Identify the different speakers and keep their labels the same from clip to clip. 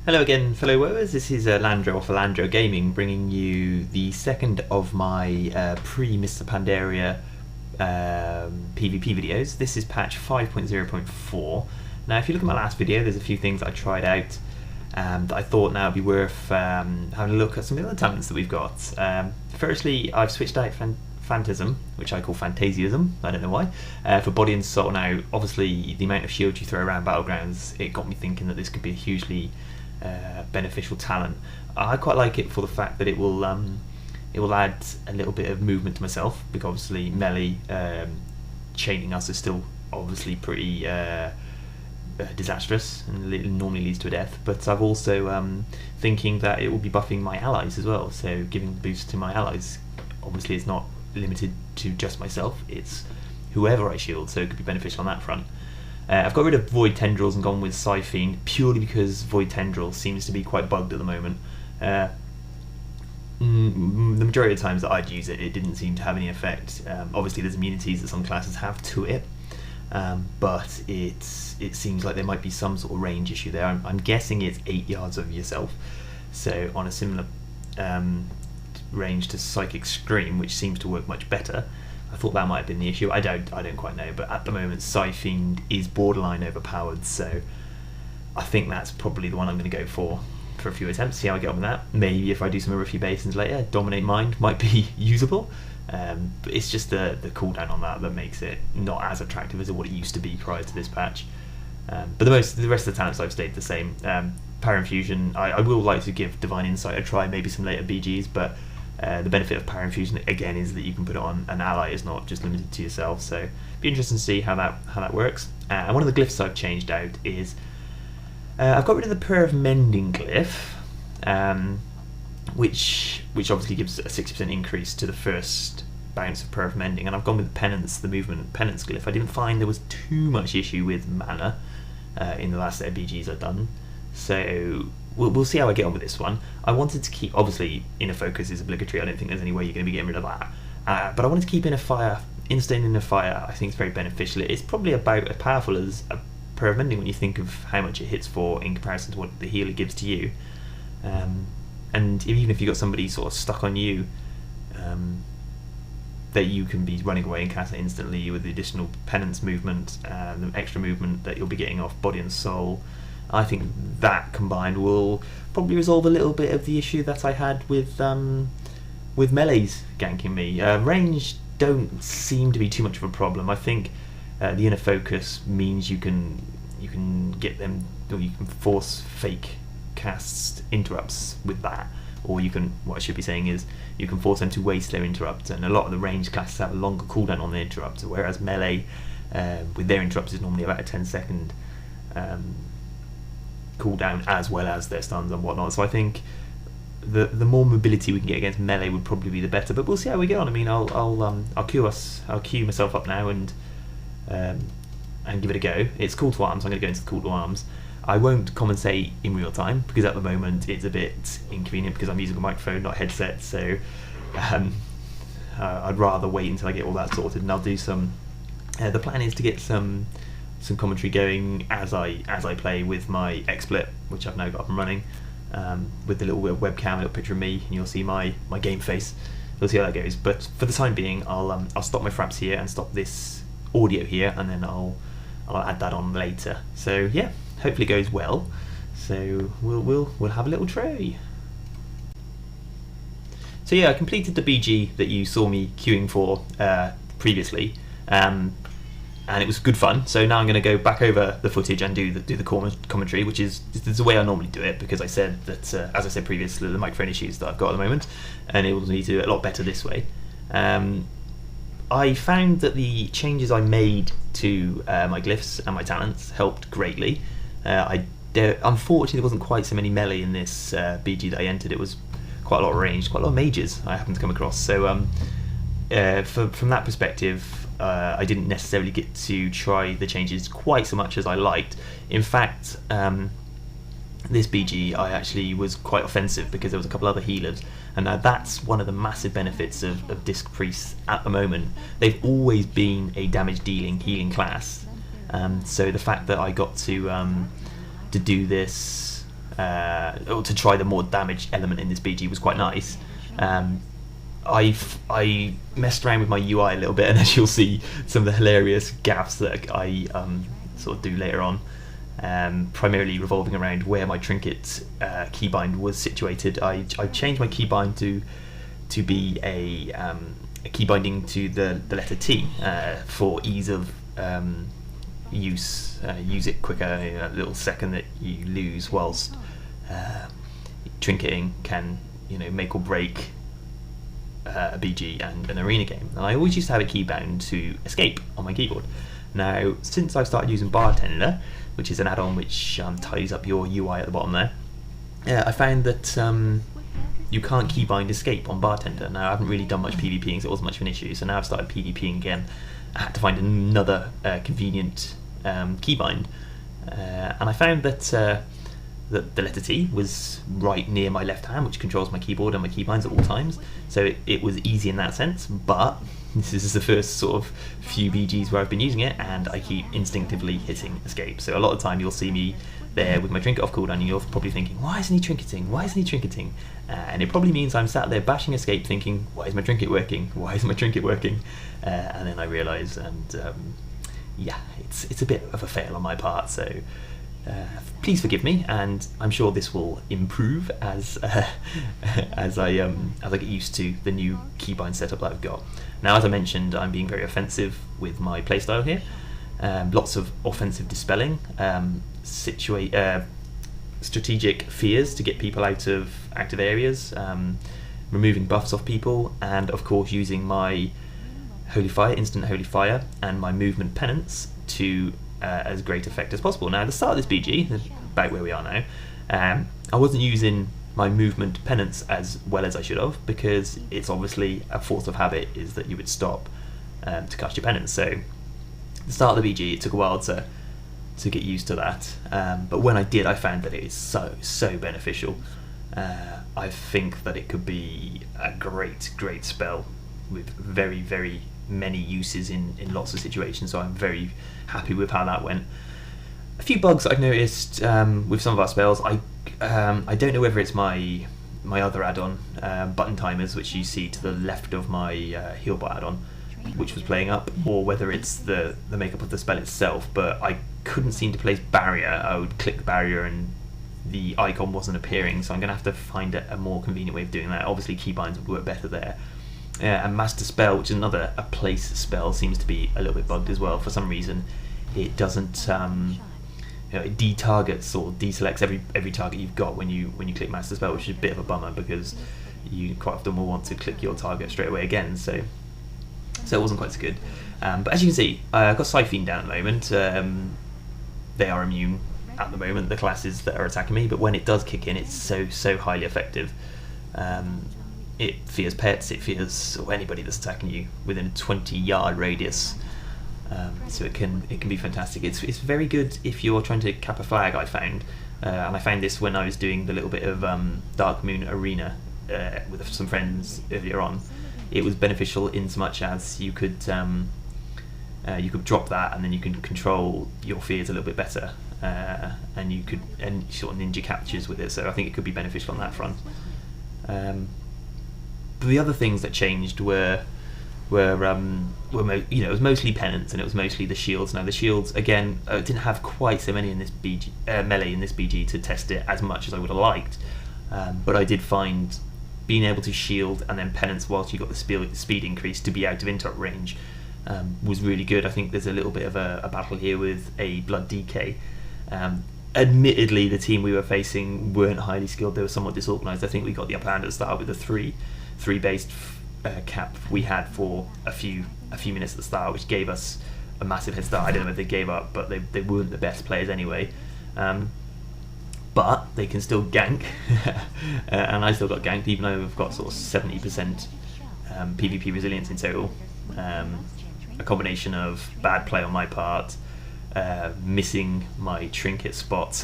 Speaker 1: Hello again, fellow woers. This is Landro for LandroeGaming, bringing you the second of my pre-Mr. Pandaria PvP videos. This is patch 5.0.4. Now, if you look at my last video, there's a few things I tried out that I thought now would be worth having a look at some of the other talents that we've got. Firstly, I've switched out Phantasm, which I call Phantasiasm, I don't know why, for Body and Soul. Now, obviously, the amount of shield you throw around Battlegrounds, it got me thinking that this could be a hugely beneficial talent. I quite like it for the fact that it will add a little bit of movement to myself, because obviously melee chaining us is still obviously pretty disastrous and it normally leads to a death. But I've also thinking that it will be buffing my allies as well, so giving boost to my allies. Obviously it's not limited to just myself, it's whoever I shield, so it could be beneficial on that front. I've got rid of Void Tendrils and gone with Psyfiend purely because Void Tendril seems to be quite bugged at the moment. The majority of the times that I'd use it, it didn't seem to have any effect. Obviously there's immunities that some classes have to it, but it seems like there might be some sort of range issue there. I'm guessing it's 8 yards of yourself, so on a similar range to Psychic Scream, which seems to work much better. I thought that might have been the issue. I don't quite know, but at the moment Psyfiend is borderline overpowered, so I think that's probably the one I'm going to go for a few attempts, see how I get on with that. Maybe if I do some Orify Basins later, Dominate Mind might be usable, but it's just the cooldown on that makes it not as attractive as what it used to be prior to this patch. But the rest of the talents I've stayed the same. Power Infusion, I will like to give Divine Insight a try, maybe some later BGs, but the benefit of Power Infusion again is that you can put it on an ally, is not just limited to yourself, so it'd be interesting to see how that works. And one of the glyphs I've changed out is I've got rid of the Prayer of Mending glyph, which obviously gives a 60% increase to the first bounce of Prayer of Mending, and I've gone with Penance, the movement Penance glyph. I didn't find there was too much issue with mana in the last set of BGs I've done, so we'll see how I get on with this one. I wanted to keep, obviously Inner Focus is obligatory, I don't think there's any way you're going to be getting rid of that, but I wanted to keep Inner Fire. Instant Inner Fire I think it's very beneficial. It's probably about as powerful as a Prayer of Mending when you think of how much it hits for in comparison to what the healer gives to you, and even if you've got somebody sort of stuck on you, that you can be running away and cast it instantly with the additional Penance movement and the extra movement that you'll be getting off Body and Soul. I think that combined will probably resolve a little bit of the issue that I had with melees ganking me. Range don't seem to be too much of a problem. I think the Inner Focus means you can get them, or you can force fake casts interrupts with that, or you can, what I should be saying is, you can force them to waste their interrupt, and a lot of the range classes have a longer cooldown on the interrupt, whereas melee with their interrupts is normally about a 10-second cooldown, as well as their stuns and whatnot. So I think the more mobility we can get against melee would probably be the better, but we'll see how we get on. I mean, I'll queue myself up now and give it a go. It's Call to Arms. I'm going to go into the Call to Arms. I won't commentate in real time because at the moment it's a bit inconvenient because I'm using a microphone, not a headset, so I'd rather wait until I get all that sorted, and I'll do some. The plan is to get some commentary going as I play with my XSplit, which I've now got up and running, with the little webcam, a little picture of me, and you'll see my game face. We'll see how that goes. But for the time being, I'll stop my fraps here and stop this audio here, and then I'll add that on later. So yeah, hopefully it goes well. So we'll have a little tray. So yeah, I completed the BG that you saw me queuing for previously. And it was good fun, so now I'm going to go back over the footage and do the commentary, which is the way I normally do it, because I said that, as I said previously, the microphone issues that I've got at the moment, and it will need to do it a lot better this way. I found that the changes I made to my glyphs and my talents helped greatly. Unfortunately, there wasn't quite so many melee in this BG that I entered. It was quite a lot of range, quite a lot of mages I happened to come across, so from that perspective, I didn't necessarily get to try the changes quite so much as I liked. In fact, this BG I actually was quite offensive because there was a couple other healers, and now that's one of the massive benefits of Disc Priests at the moment. They've always been a damage dealing healing class, so the fact that I got to do this or to try the more damage element in this BG was quite nice. I messed around with my UI a little bit, and as you'll see, some of the hilarious gaffes that I sort of do later on, primarily revolving around where my trinket keybind was situated. I changed my keybind to be a keybinding to the letter T for ease of use it quicker. A little second that you lose whilst trinketing can make or break a BG and an arena game. And I always used to have a keybound to escape on my keyboard. Now, since I've started using Bartender, which is an add-on which tidies up your UI at the bottom there, I found that you can't keybind escape on Bartender. Now, I haven't really done much PvPing, so it wasn't much of an issue. So now I've started PvPing again. I had to find another convenient keybind, and I found that the letter T was right near my left hand, which controls my keyboard and my keybinds at all times. So it was easy in that sense, but this is the first sort of few BGs where I've been using it, and I keep instinctively hitting escape. So a lot of the time you'll see me there with my trinket off cooldown, and you're probably thinking, why isn't he trinketing? Why isn't he trinketing? And it probably means I'm sat there bashing escape thinking, why is my trinket working? Why isn't my trinket working? And then I realise, and yeah, it's a bit of a fail on my part, so please forgive me, and I'm sure this will improve as I get used to the new keybind setup that I've got. Now, as I mentioned, I'm being very offensive with my playstyle here. Lots of offensive dispelling, strategic fears to get people out of active areas, removing buffs off people, and of course using my Holy Fire, instant Holy Fire, and my movement penance to as great effect as possible. Now, at the start of this BG, about where we are now, I wasn't using my movement penance as well as I should have, because it's obviously a force of habit is that you would stop to cast your penance. So at the start of the BG, it took a while to get used to that, but when I did, I found that it is so beneficial. I think that it could be a great spell with very many uses in lots of situations, so I'm very happy with how that went. A few bugs I've noticed with some of our spells. I don't know whether it's my other add-on, button timers, which you see to the left of my healbot add-on, which was playing up, or whether it's the makeup of the spell itself, but I couldn't seem to place barrier. I would click barrier and the icon wasn't appearing, so I'm going to have to find a more convenient way of doing that. Obviously keybands would work better there. And Master Spell, which is another place spell, seems to be a little bit bugged as well. For some reason, it doesn't. It detargets or deselects every target you've got when you click Master Spell, which is a bit of a bummer because you quite often will want to click your target straight away again. So it wasn't quite so good. But as you can see, I've got Siphene down at the moment. They are immune at the moment, the classes that are attacking me. But when it does kick in, it's so highly effective. It fears pets, it fears anybody that's attacking you within a 20-yard radius, so it can be fantastic. It's very good if you're trying to cap a flag, I found, and I found this when I was doing the little bit of Dark Moon Arena with some friends earlier on. It was beneficial in so much as you could drop that, and then you can control your fears a little bit better, and you could sort of ninja captures with it. So I think it could be beneficial on that front. The other things that changed were it was mostly penance, and it was mostly the shields. Now the shields again didn't have quite so many in this BG melee in this BG to test it as much as I would have liked, but I did find being able to shield and then penance whilst you got the speed increase to be out of interrupt range was really good. I think there's a little bit of a battle here with a Blood DK. Admittedly, the team we were facing weren't highly skilled. They were somewhat disorganised. I think we got the upper hand at the start with the three based cap we had for a few minutes at the start, which gave us a massive head start. I don't know if they gave up, but they weren't the best players anyway. But they can still gank, and I still got ganked, even though we've got sort of 70% PvP resilience in total. A combination of bad play on my part, missing my trinket spots,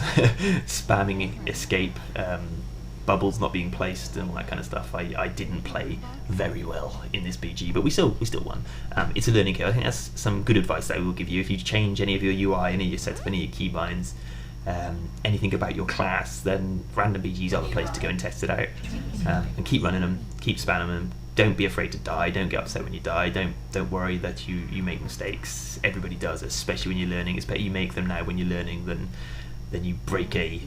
Speaker 1: spamming escape, bubbles not being placed, and all that kind of stuff. I didn't play very well in this BG, but we still won. It's a learning curve. I think that's some good advice that I will give you. If you change any of your UI, any of your setup, any of your keybinds, anything about your class, then random BGs are the place to go and test it out. And keep running them, keep spamming them. Don't be afraid to die. Don't get upset when you die. Don't worry that you make mistakes. Everybody does, especially when you're learning. It's better you make them now when you're learning than you break a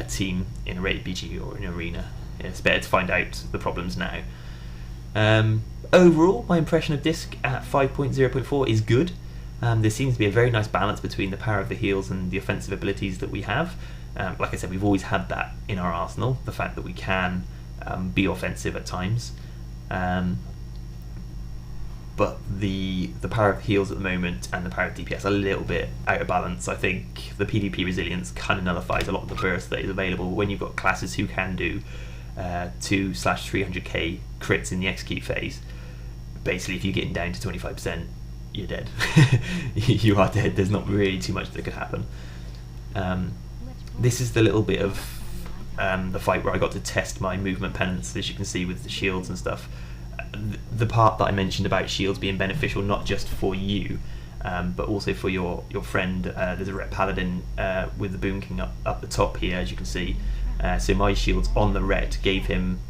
Speaker 1: team in a rated BG or in an arena. It's better to find out the problems now. Overall, my impression of Disc at 5.0.4 is good. There seems to be a very nice balance between the power of the heals and the offensive abilities that we have. Like I said, we've always had that in our arsenal, the fact that we can be offensive at times. But the power of heals at the moment and the power of DPS are a little bit out of balance. I think the PvP resilience kind of nullifies a lot of the burst that is available when you've got classes who can do 2/300k crits in the execute phase. Basically, if you're getting down to 25%, you're dead. You are dead. There's not really too much that could happen. This is the little bit of the fight where I got to test my movement penance, as you can see with the shields and stuff. The part that I mentioned about shields being beneficial not just for you, but also for your friend. There's a Ret Paladin with the Boom King up the top here, as you can see. So my shields on the Ret gave him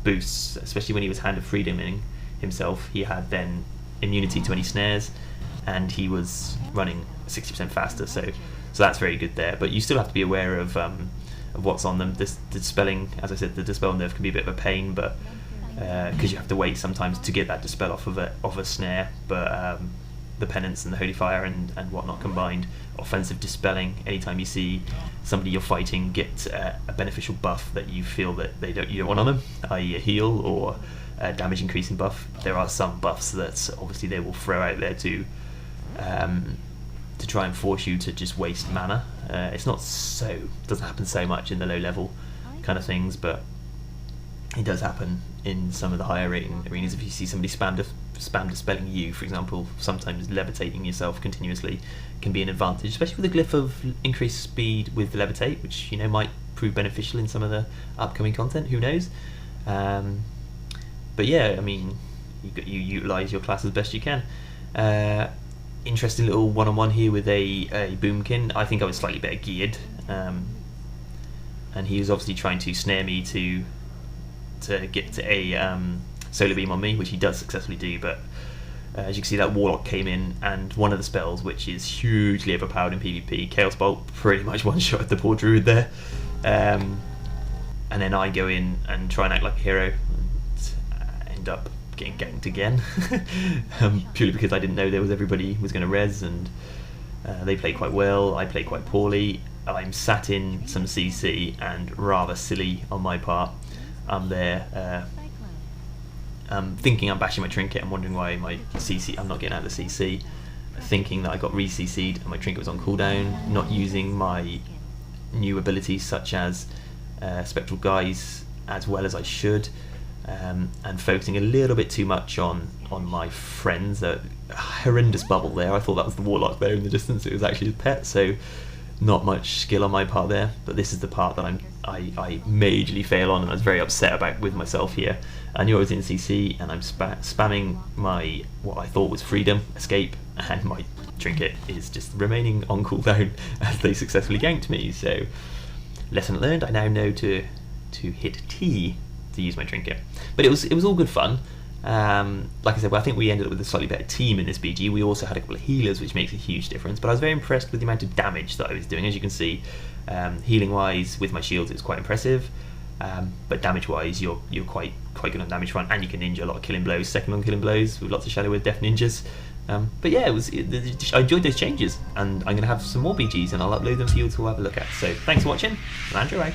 Speaker 1: boosts, especially when he was Hand of Freedoming himself. He had then immunity to any snares, and he was running 60% faster. So that's very good there. But you still have to be aware of what's on them. The dispelling, as I said, the dispel nerf can be a bit of a pain, but because you have to wait sometimes to get that dispel off of a snare. But the penance and the holy fire and whatnot combined, offensive dispelling. Anytime you see somebody you're fighting get a beneficial buff that you feel that you don't want on them, i.e. a heal or a damage increasing buff, there are some buffs that obviously they will throw out there to try and force you to just waste mana. Doesn't happen so much in the low level kind of things, but it does happen in some of the higher rating arenas. If you see somebody spam dispelling you, for example, sometimes levitating yourself continuously can be an advantage, especially with the glyph of increased speed with the levitate, which might prove beneficial in some of the upcoming content. Who knows? But yeah, I mean, you utilise your class as best you can. Interesting little one-on-one here with a Boomkin. I think I was slightly better geared, and he was obviously trying to snare me to get to a solar beam on me, which he does successfully do. But as you can see, that Warlock came in, and one of the spells, which is hugely overpowered in PvP, Chaos Bolt, pretty much one-shot at the poor Druid there. And then I go in and try and act like a hero, and end up getting ganked again, purely because I didn't know everybody was going to res, and they play quite well, I play quite poorly. I'm sat in some CC, and rather silly on my part, I'm there thinking I'm bashing my trinket and wondering why my CC, I'm not getting out of the CC, thinking that I got re-CC'd and my trinket was on cooldown, not using my new abilities such as Spectral Guise as well as I should, and focusing a little bit too much on my friends. A horrendous bubble there. I thought that was the Warlock there in the distance. It was actually his pet, so not much skill on my part there. But this is the part that I majorly fail on, and I was very upset about with myself here. I knew I was in CC, and I'm spamming my what I thought was freedom escape, and my trinket is just remaining on cooldown as they successfully ganked me. So lesson learned. I now know to hit T to use my trinket. But it was all good fun. Like I said, I think we ended up with a slightly better team in this BG. We also had a couple of healers, which makes a huge difference. But I was very impressed with the amount of damage that I was doing. As you can see, healing wise with my shields, it's quite impressive. But damage wise, you're quite good on damage front, and you can ninja a lot of killing blows, second on killing blows with lots of shadow with death ninjas. But yeah, I enjoyed those changes, and I'm going to have some more BGs, and I'll upload them for you to have a look at. So thanks for watching. Landro out.